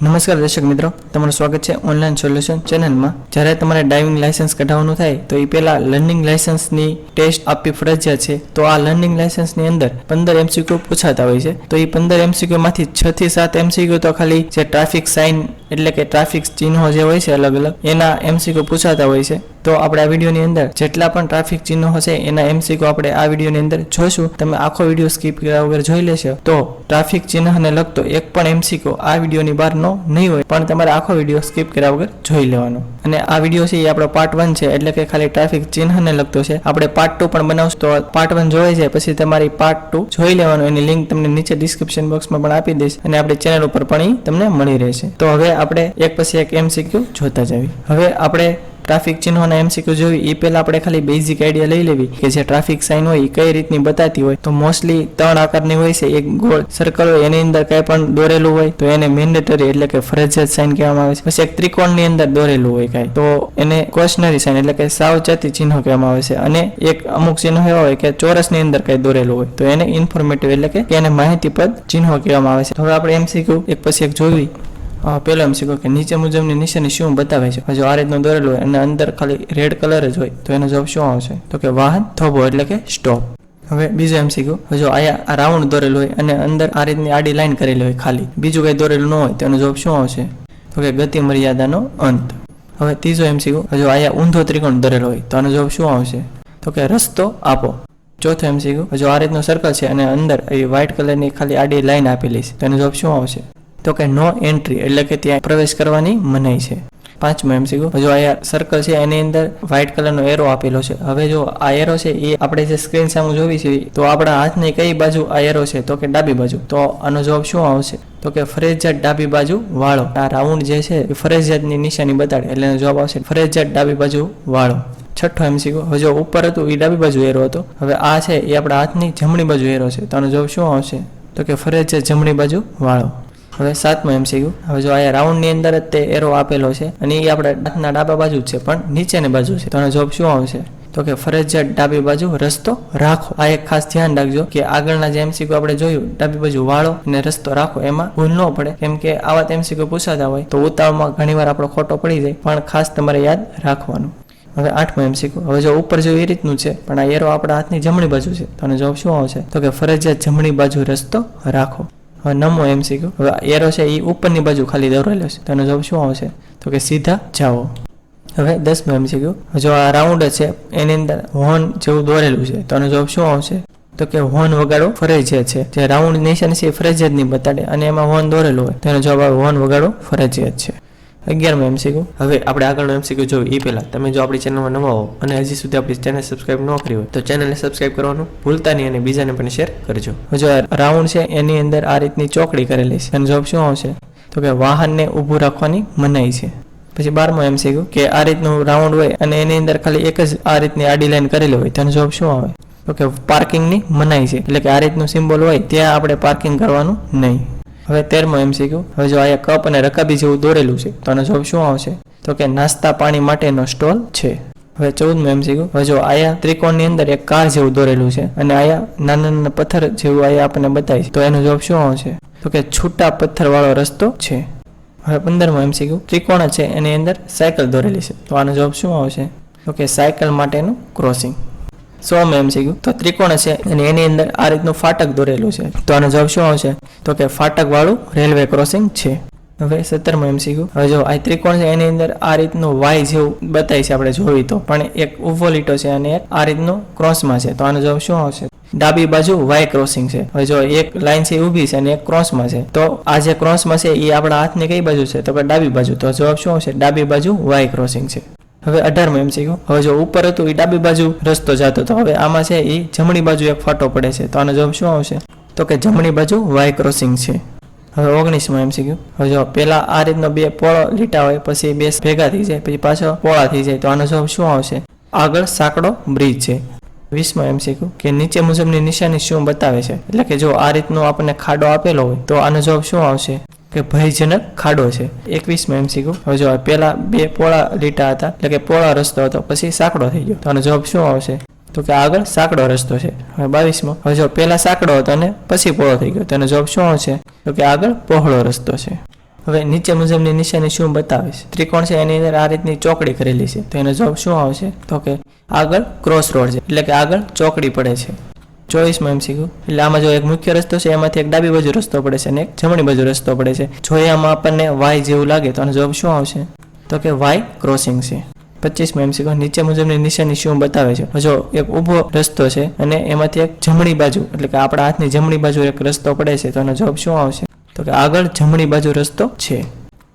નમસ્કાર દર્શક મિત્રો, તમારું સ્વાગત છે ઓનલાઈન સોલ્યુશન ચેનલમાં। જ્યારે તમારે ડ્રાઇવિંગ લાયસન્સ કઢાવવાનું થાય તો એ પહેલા લર્નિંગ લાયસન્સની ટેસ્ટ આપવી ફરજિયાત છે। તો આ લર્નિંગ લાયસન્સની અંદર 15 MCQ પૂછાતા હોય છે। તો એ 15 MCQ માંથી 6 થી 7 MCQ તો ખાલી જે ટ્રાફિક સાઇન એટલે કે ટ્રાફિક ચિહ્નો જે હોય છે અલગ અલગ એના MCQ પૂછાતા હોય છે। તો આપણે આ વિડીયોની અંદર જેટલા પણ ટ્રાફિક ચિહ્નો હશે એના MCQ આપણે આ વિડીયોની અંદર જોઈશું। તમે આખો વિડીયો સ્કીપ કર્યા વગર જોઈ લેશો તો ટ્રાફિક ચિહ્નને લગતો એક પણ MCQ આ વિડીયોની બહાર નહીં હોય, પણ તમારે આખો વિડીયો સ્કીપ કર્યા વગર જોઈ લેવાનો। અને આ વિડીયો છે એ આપણો પાર્ટ 1 છે, એટલે કે ખાલી ટ્રાફિક ચિહ્નને લગતો છે। આપણે પાર્ટ 2 પણ બનાવશું, તો પાર્ટ 1 જોઈ જાય પછી તમારી પાર્ટ 2 જોઈ લેવાનું। એની લિંક તમને નીચે ડિસ્ક્રિપ્શન બોક્સમાં પણ આપી દઈશ અને આપણી ચેનલ ઉપર પણ તમને મળી રહેશે। તો હવે આપણે એક પછી એક MCQ જોતા જઈએ। હવે આપણે ટ્રાફિક ચિહ્નોના MCQ જોઈ એ પહેલા આપણે ખાલી બેઝિક આઈડિયા લઈ લેવી કે જે ટ્રાફિક સાઇન હોય એ કઈ રીતની બતાતી હોય। તો મોસ્ટલી 3 આકારની હોય છે। એક ગોળ સર્કલ હોય એની અંદર કઈ પણ દોરેલું હોય તો એને મેન્ડેટરી એટલે કે ફરજિયાત સાઇન કહેવામાં આવે છે। પછી એક ત્રિકોણની અંદર દોરેલું હોય કઈ તો એને કોશનરી સાઇન એટલે કે સાવચેતી ચિહ્ન કહેવામાં આવે છે। અને એક અમુક ચિહ્ન એવા હોય કે ચોરસની અંદર કઈ દોરેલું હોય તો એને ઇન્ફોર્મેટિવ એટલે કે એને માહિતીપદ ચિહ્નો કહેવામાં આવે છે। હવે આપણે MCQ એક પછી એક જોઈ। પેલો MCQ કે નીચે મુજબની નિશાની શું બતાવે છે। જો આ રીતનું દોરેલું હોય અને અંદર ખાલી રેડ કલર જ હોય તો એનો જવાબ શું આવશે? તો કે વાહન થોભો એટલે કે સ્ટોપ। હવે બીજો MCQ, જો આ રાઉન્ડ દોરેલું હોય અને અંદર આ રીતની આડી લાઈન કરેલી હોય ખાલી, બીજું કઈ દોરેલું ન હોય તો એનો જવાબ શું આવશે? તો કે ગતિ મર્યાદાનો અંત। હવે ત્રીજો MCQ, જો અહીંયા ઊંધો ત્રિકોણ દોરેલો હોય તો આનો જવાબ શું આવશે? તો કે રસ્તો આપો। ચોથો MCQ, જો આ રીતનું સર્કલ છે અને અંદર એ વ્હાઇટ કલરની ખાલી આડી લાઈન આપેલી છે તો એનો જવાબ શું આવશે? તો કે નો એન્ટ્રી એટલે કે ત્યાં પ્રવેશ કરવાની મનાઈ છે। પાંચમો MCQ, જો અહીંયા સર્કલ છે એની અંદર વ્હાઇટ કલરનો એરો આપેલો છે। હવે જો આ એરો છે એ આપણે જે સ્ક્રીન સામે જોવી છે તો આપણા હાથની કઈ બાજુ આ એરો છે? તો કે ડાબી બાજુ। તો આનો જવાબ શું આવશે? તો કે ફરજિયાત ડાબી બાજુ વાળો। આ રાઉન્ડ જે છે એ ફરજિયાતની નિશાની બતાડે એટલે એનો જવાબ આવશે ફરજિયાત ડાબી બાજુ વાળો। છઠ્ઠો MCQ, જો ઉપર હતું એ ડાબી બાજુ એરો હતો, હવે આ છે એ આપણા હાથની જમણી બાજુ એરો છે તો આનો જવાબ શું આવશે? તો કે ફરજિયાત જમણી બાજુ વાળો। હવે સાતમો MCQ, જો આ રાઉન્ડની અંદર જ તે એરો આપેલો છે અને એ આપણે હાથના ડાબા બાજુ જ છે પણ નીચેની બાજુ છે તો આનો જવાબ શું આવશે? તો કે ફરજિયાત ડાબી બાજુ રસ્તો રાખો। આ એક ખાસ ધ્યાન રાખજો કે આગળના જે MCQ આપણે જોયું ડાબી બાજુ વાળો અને રસ્તો રાખો એમાં ભૂલ ન પડે, કેમ કે આવા MCQ પૂછાતા હોય તો ઉતાવળમાં ઘણીવાર આપણો ખોટો પડી જાય, પણ ખાસ તમારે યાદ રાખવાનું। હવે આઠમો MCQ, જો ઉપર જેવું એ રીતનું છે પણ આ એરો આપણા હાથની જમણી બાજુ છે તો આનો જવાબ શું આવશે? તો કે ફરજિયાત જમણી બાજુ રસ્તો રાખો। હવે નવમો MCQ, હવે એરો છે એ ઉપરની બાજુ ખાલી દોરેલો છે તો એનો જવાબ શું આવશે? તો કે સીધા જાઓ। હવે 10મો MCQ, જો આ રાઉન્ડ છે એની અંદર હોર્ન જેવું દોરેલું છે તો એનો જવાબ શું આવશે? તો કે હોર્ન વગાડો ફરજિયાત છે। જે રાઉન્ડ નિશાન છે એ ફરજિયાત નહીં બતાડે અને એમાં હોર્ન દોરેલું હોય તો એનો જવાબ આવે હોર્ન વગાડો ફરજિયાત છે। 11મો MCQ, હવે આપણે આગળનો MCQ જોયું એ પહેલા તમે જો આપણી ચેનલમાં નવા હો અને હજી સુધી આપણી ચેનલ સબસ્ક્રાઇબ ન કરી હોય તો ચેનલને સબસ્ક્રાઇબ કરવાનું ભૂલતા નહીં અને બીજાને પણ શેર કરજો। જો રાઉન્ડ છે એની અંદર આ રીતની ચોકડી કરેલી છે એનો જવાબ શું આવશે? તો કે વાહનને ઊભું રાખવાની મનાઈ છે। પછી 12મો MCQ, કે આ રીતનું રાઉન્ડ હોય અને એની અંદર ખાલી એક જ આ રીતની આડી લાઈન કરેલી હોય તેનો જવાબ શું આવે? તો કે પાર્કિંગની મનાઈ છે, એટલે કે આ રીતનું સિમ્બોલ હોય ત્યાં આપણે પાર્કિંગ કરવાનું નહીં। હવે 13મો MCQ, હવે જો અહીંયા કપ અને રકાબી જેવું દોરેલું છે તો આનો જવાબ શું આવશે? તો કે નાસ્તા પાણી માટેનો સ્ટોલ છે। હવે 14મો MCQ, હવે જો અહીંયા ત્રિકોણની અંદર એક કાર જેવું દોરેલું છે અને અહીંયા નાના નાના પથ્થર જેવું અહીંયા આપણને બતાય છે તો એનો જવાબ શું આવશે? તો કે છૂટા પથ્થર વાળો રસ્તો છે। હવે 15મો MCQ, ત્રિકોણ છે એની અંદર સાયકલ દોરેલી છે તો આનો જવાબ શું આવશે? તો કે સાયકલ માટેનું ક્રોસિંગ। 16મો MCQ, તો ત્રિકોણ છે અને એની અંદર આ રીતનું ફાટક દોરેલું છે તો આનો જવાબ શું આવશે? તો કે ફાટક વાળું રેલવે ક્રોસિંગ છે। હવે 17મો MCQ, હવે જો આ ત્રિકોણ છે એની અંદર આ રીતનું વાય જેવું બતાય છે આપણે જોઈ તો, પણ એક ઉભો લીટો છે અને એક આ રીતનું ક્રોસમાં છે તો આનો જવાબ શું આવશે? ડાબી બાજુ વાય ક્રોસિંગ છે। હવે જો એક લાઈન છે ઊભી છે અને એક ક્રોસમાં છે તો આ જે ક્રોસમાં છે એ આપણા હાથની કઈ બાજુ છે? તો કે ડાબી બાજુ, તો જવાબ શું આવશે? ડાબી બાજુ વાય ક્રોસિંગ છે। હવે 18મો MCQ, હવે જો ઉપર હતું એ ડાબી બાજુ રસ્તો જતો તો હવે આમાં છે એ જમણી બાજુ એક ફાટો પડે છે તો આનો જવાબ શું આવશે? તો કે જમણી બાજુ વાય ક્રોસિંગ છે। હવે 19મો MCQ, હવે જો પેલા આ રીતનો બે પોળો લીટા હોય પછી બે ભેગા થઈ જાય પછી પાછો પોળા થઈ જાય તો આનો જવાબ શું આવશે? આગળ સાંકડો બ્રિજ છે। 20મો MCQ, કે નીચે મુજબની નિશાની શું બતાવે છે? એટલે કે જો આ રીતનો આપણને ખાડો આપેલો હોય તો આનો જવાબ શું આવશે? કે ભયજનક ખાડો છે। 21મો MCQ, હવે જો પેલા બે પોળા લીટા હતા એટલે કે પોળા રસ્તો હતો પછી સાંકડો થઈ ગયો તો આનો જવાબ શું આવશે? તો કે આગળ સાંકડો રસ્તો છે। હવે 22મો, હવે જો પેલા સાંકડો હતો અને પછી પોળો થઈ ગયો તો એનો જવાબ શું આવશે? તો કે આગળ પહોળો રસ્તો છે। હવે નીચે મુજબની નિશાની શું બતાવે છે? ત્રિકોણ છે એની અંદર આ રીતની ચોકડી કરેલી છે, તો એનો જવાબ શું આવશે? તો કે આગળ ક્રોસ રોડ છે, એટલે કે આગળ ચોકડી પડે છે. 24માં MCQ, એટલે આમાં જો એક મુખ્ય રસ્તો છે એમાંથી એક ડાબી બાજુ રસ્તો પડે છે અને એક જમણી બાજુ રસ્તો પડે છે. જો આમાં આપણને વાય જેવું લાગે તો આનો જવાબ શું આવશે? તો કે વાય ક્રોસિંગ છે. 25માં MCQ, નીચે મુજબની નિશાની શું બતાવે છે? જો એક ઊભો રસ્તો છે અને એમાંથી એક જમણી બાજુ, એટલે કે આપણા હાથની જમણી બાજુ એક રસ્તો પડે છે, તો આનો જવાબ શું આવશે? તો કે આગળ જમણી બાજુ રસ્તો છે.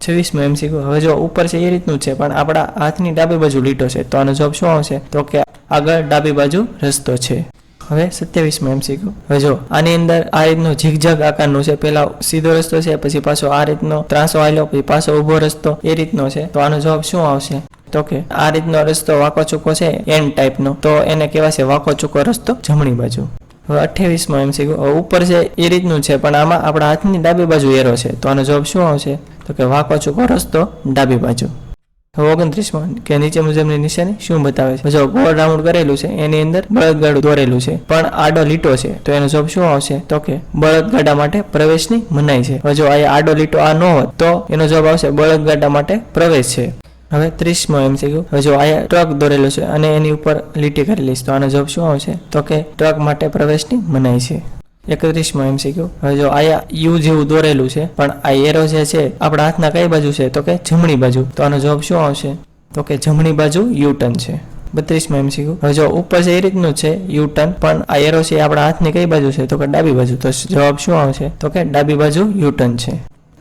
26માં MCQ, હવે જો ઉપર છે એ રીતનું છે પણ આપણા હાથની ડાબી બાજુ લીટો છે, તો આનો જવાબ શું આવશે? તો કે આગળ ડાબી બાજુ રસ્તો છે. હવે 27માં MCQ, હવે જો આની અંદર આ રીતનો ઝીગઝાગ આકારનું છે, પેલા સીધો રસ્તો છે, પછી પાછો આ રીતનો ત્રાસો આવેલો, પછી પાછો ઊભો રસ્તો એ રીતનો છે, તો આનો જવાબ શું આવશે? તો કે આ રીતનો રસ્તો વાંકો ચૂકો છે એન ટાઈપનો, તો એને કહેવાશે વાંકો ચૂકો રસ્તો જમણી બાજુ. હવે 28માં MCQ, ઉપર છે એ રીતનું છે પણ આમાં આપણા હાથની ડાબી બાજુ એરો છે, તો આનો જવાબ શું આવશે? તો કે વાંકો ચૂકો રસ્તો ડાબી બાજુ. હવે 29માં, કે નીચે મુજબની નિશાની શું બતાવે છે? જો ગોળ રાઉન્ડ કરેલું છે એની અંદર બળદગાડું દોરેલું છે પણ આડો લીટો છે, તો એનો જવાબ શું આવશે? તો કે બળદગાડા માટે પ્રવેશની મનાઈ છે. હવે જો આ આડો લીટો આ ન હોત તો એનો જવાબ આવશે બળદગાડા માટે પ્રવેશ છે. હવે 30માં MCQ, હવે જો આ ટ્રક દોરેલો છે અને એની ઉપર લીટી કરેલી છે, તો આનો જવાબ શું આવશે? તો કે ટ્રક માટે પ્રવેશની મનાઈ છે. 31માં MCQ, હવે જો આયા યુ જેવું દોરેલું છે પણ આ એરો જે છે આપણા હાથના કઈ બાજુ છે? તો કે જમણી બાજુ, તો આનો જવાબ શું આવશે? તો કે જમણી બાજુ યુ ટર્ન છે. 32માં MCQ, હવે જો ઉપર છે એ રીતનું છે યુ ટર્ન પણ આ એરો છે આપણા હાથની કઈ બાજુ છે? તો કે ડાબી બાજુ, તો જવાબ શું આવશે? તો કે ડાબી બાજુ યુ ટર્ન છે.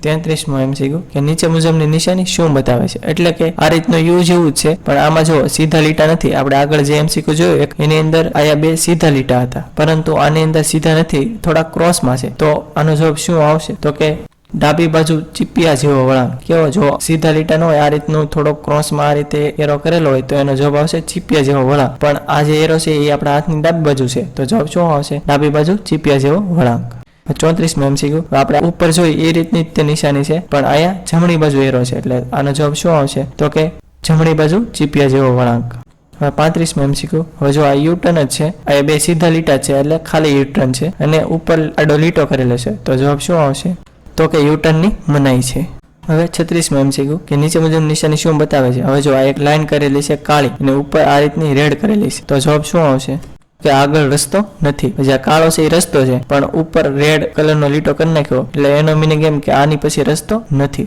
33માં MCQ, કે નીચે મુજબની નિશાની શું બતાવે છે? એટલે કે આ રીતનો યુ જેવું જ છે પણ આમાં જો સીધા લીટા નથી. આપણે આગળ જે MCQ જોયું એની અંદર આયા બે સીધા લીટા હતા, પરંતુ આની અંદર સીધા નથી, થોડા ક્રોસમાં છે, તો આનો જવાબ શું આવશે? તો કે ડાબી બાજુ ચીપિયા જેવો વળાંક. કેવો? જો સીધા લીટા ન હોય, આ રીતનું થોડો ક્રોસમાં આ રીતે એરો કરેલો હોય તો એનો જવાબ આવશે ચીપિયા જેવો વળાંક. પણ આ જે એરો છે એ આપણા હાથની ડાબી બાજુ છે, તો જવાબ શું આવશે? ડાબી બાજુ ચીપિયા જેવો વળાંક. 34માં MCQ, આપણે ઉપર જોઈ એ રીતની જ તે નિશાની છે પણ અહીંયા જમણી બાજુ એરો છે, એટલે આનો જવાબ શું આવશે? તો કે જમણી બાજુ ચીપિયા જેવો વળાંક. હવે 35માં MCQ, હવે જો આ યુ ટર્ન જ છે, આ બે સીધા લીટા છે એટલે ખાલી યુ ટર્ન છે અને ઉપર આડો લીટો કરેલો છે, તો જવાબ શું આવશે? તો કે યુ ટર્નની મનાઈ છે. હવે 36માં MCQ, કે નીચે મુજબ નિશાની શું બતાવે છે? હવે જો આ એક લાઈન કરેલી છે કાળી અને ઉપર આ રીતની રેડ કરેલી છે, તો જવાબ શું આવશે? કે આગળ રસ્તો નથી. પછી આ કાળો છે એ રસ્તો છે પણ ઉપર રેડ કલરનો લીટો કરી નાખ્યો, એટલે એનો મિનિંગ એમ કે આની પછી રસ્તો નથી.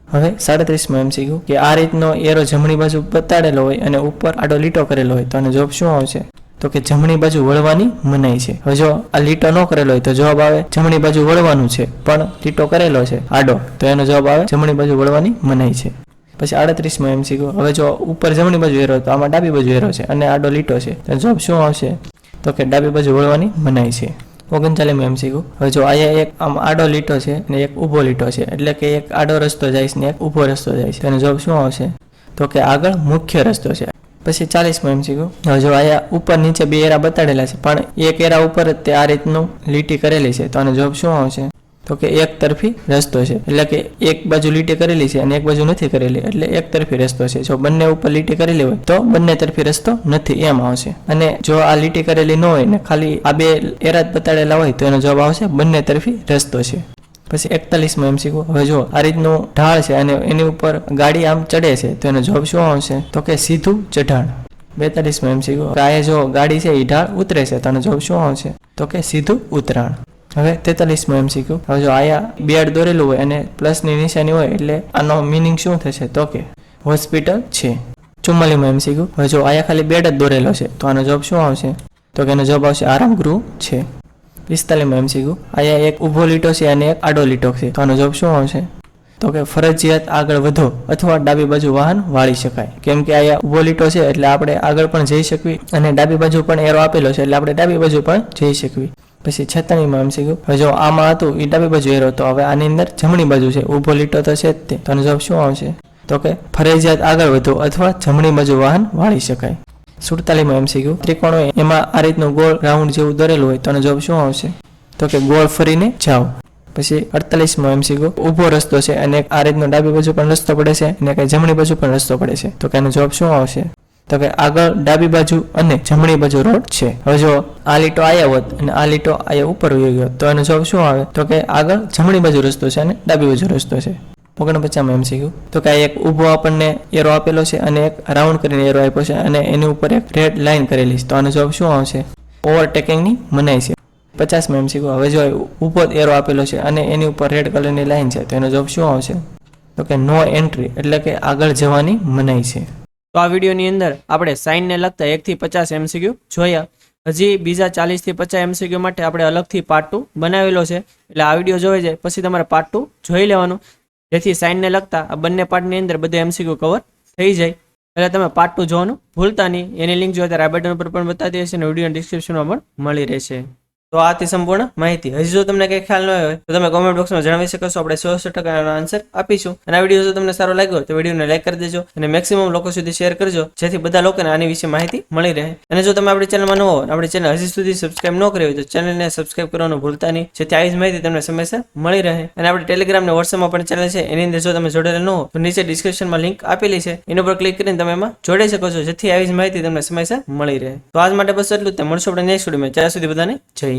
હવે 37માં MCQ, કે આ રીતનો એરો જમણી બાજુ બતાડેલો હોય અને ઉપર આડો લીટો કરેલો હોય, તો આનો જવાબ શું આવશે? તો કે જમણી બાજુ વળવાની મનાઈ છે. હવે જો આ લીટો ન કરેલો હોય તો જવાબ આવે જમણી બાજુ વળવાનું છે, પણ લીટો કરેલો છે આડો, તો એનો જવાબ આવે જમણી બાજુ વળવાની મનાઈ છે. પછી 38માં MCQ, હવે જો ઉપર જમણી બાજુ એરો તો આમાં ડાબી બાજુ એરો છે અને આડો લીટો છે, તો જવાબ શું આવશે? તો કે ડાબી બાજુ વળવાની મનાઈ છે. 39માં MCQ, હવે જો અહીંયા એક આમ આડો લીટો છે અને એક ઊભો લીટો છે, એટલે કે એક આડો રસ્તો જાય છે ને એક ઊભો રસ્તો જાય છે, તેનો જવાબ શું આવશે? તો કે આગળ મુખ્ય રસ્તો છે. પછી 40માં MCQ, હવે જો અહીંયા ઉપર નીચે બે એરા બતાડેલા છે પણ એક એરા ઉપર જ તે આ રીતનું લીટી કરેલી છે, તો આનો જવાબ શું આવશે? તો કે એક તરફી રસ્તો છે, એટલે કે એક બાજુ લીટી કરેલી છે અને એક બાજુ નથી કરેલી, એટલે એક તરફી રસ્તો છે. જો બંને ઉપર લીટી કરેલી હોય તો બંને તરફી રસ્તો નથી એમ આવશે. અને જો આ લીટી કરેલી ન હોય ને ખાલી આ બે એરા જ બતાડેલા હોય તો એનો જવાબ આવશે બંને તરફી રસ્તો છે. પછી 41માં MCQ, હવે જો આ રીતનું ઢાળ છે અને એની ઉપર ગાડી આમ ચડે છે, તો એનો જવાબ શું આવશે? તો કે સીધું ચઢાણ. 42માં MCQ, આ જો ગાડી છે એ ઢાળ ઉતરે છે, તો એનો જવાબ શું આવશે? તો કે સીધું ઉતરાણ. હવે 43માં MCQ, હવે જો આયા બેડ દોરેલું હોય અને પ્લસની નિશાની હોય એટલે આનો મિનિંગ શું થશે? તો કે હોસ્પિટલ છે. 44માં MCQ, હવે જો આયા ખાલી બેડ જ દોરેલો છે, તો આનો જવાબ શું આવશે? તો કે એનો જવાબ આવશે આરામગૃહ છે. 45માં MCQ, આયા એક ઊભો લીટો છે અને એક આડો લીટો છે, તો આનો જવાબ શું આવશે? તો કે ફરજિયાત આગળ વધો અથવા ડાબી બાજુ વાહન વાળી શકાય. કેમ કે આયા ઊભો લીટો છે એટલે આપણે આગળ પણ જઈ શકવી અને ડાબી બાજુ પણ એરો આપેલો છે એટલે આપણે ડાબી બાજુ પણ જઈ શકવી. પછી 46માં MCQ, હવે જો આમાં હતું એ ડાબી બાજુ એરો, તો હવે આની અંદર જમણી બાજુ છે, ઊભો લીટો તો છે જ તે, તો આનો જવાબ શું આવશે? તો કે ફરજિયાત આગળ વધો અથવા જમણી બાજુ વાહન વાળી શકાય. 47માં MCQ, ત્રિકોણ હોય એમાં આ રીતનું ગોળ રાઉન્ડ જેવું દોરેલું હોય તો આનો જવાબ શું આવશે? તો કે ગોળ ફરીને જાઓ. પછી 48માં MCQ, ઊભો રસ્તો છે અને આ રીતનો ડાબી બાજુ પણ રસ્તો પડે છે અને કઈ જમણી બાજુ પણ રસ્તો પડે છે, તો કે આનો જવાબ શું આવશે? તો કે આગળ ડાબી બાજુ અને જમણી બાજુ રોડ છે. હવે જો આ લીટો આયા હોત અને આ લીટો આયા ઉપર વહી ગયો તો એનો જવાબ શું આવે? તો કે આગળ જમણી બાજુ રસ્તો છે અને ડાબી બાજુ રસ્તો છે. 49માં MCQ તો કે એક ઊભો આપણને એરો આપેલો છે અને એક રાઉન્ડ કરીને એરો આપ્યો છે અને એની ઉપર એક રેડ લાઇન કરેલી છે. તો આનો જવાબ શું આવશે? ઓવરટેકિંગની મનાઈ છે. 50માં MCQ હવે જો ઊભો એરો આપેલો છે અને એની ઉપર રેડ કલરની લાઇન છે તો એનો જવાબ શું આવશે? તો કે નો એન્ટ્રી એટલે કે આગળ જવાની મનાઈ છે. તો આ વિડીયોની અંદર આપણે સાઇનને લગતા 1 થી 50 MCQ જોયા. હજી બીજા 40 થી 50 MCQ માટે આપણે અલગથી પાર્ટ 2 બનાવેલો છે. એટલે આ વિડીયો જોઈ જાય પછી તમારે પાર્ટ 2 જોઈ લેવાનું, જેથી સાઇનને લગતા આ બંને પાર્ટની અંદર બધે MCQ કવર થઈ જાય. એટલે તમે પાર્ટ 2 જોવાનું ભૂલતા નહીં. એની લિંક જો ત્યારે આ બટન ઉપર પણ બતાવી દેશે અને વિડીયો ડિસ્ક્રિપ્શનમાં પણ મળી રહેશે. તો આ હતી સંપૂર્ણ માહિતી. હજી જો તમને કંઈ ખ્યાલ ન હોય તો તમે કોમેન્ટ બોક્સમાં જણાવી શકો છો. આપણે 100% એનો આન્સર આપીશું. અને આ વિડીયો જો તમને સારો લાગ્યો તો વિડીયોને લાઈક કરી દેજો અને મેક્સિમમ લોકો સુધી શેર કરજો, જેથી બધા લોકોને આની વિશે માહિતી મળી રહે. અને જો તમે આપણી ચેનલમાં ન હો અને આપણી ચેનલ હજી સુધી સબસ્ક્રાઇબ ન કરી હોય તો ચેનલને સબસ્ક્રાઇબ કરવાનું ભૂલતા નહીં, જેથી આવી જ માહિતી તમને સમયસર મળી રહે. અને આપણે ટેલિગ્રામ અને વોટ્સએપમાં પણ ચેનલ છે, એની અંદર જો તમે જોડેલા ન હો તો નીચે ડિસ્ક્રિપ્શનમાં લિંક આપેલી છે, એના પર ક્લિક કરીને તમે એમાં જોડાઈ શકો છો, જેથી આવી જ માહિતી તમને સમયસર મળી રહે. તો આજ માટે બસ એટલું જ. મળશું આપણે નેક્સ્ટ વિડીયોમાં. ત્યાં સુધી બધાને જય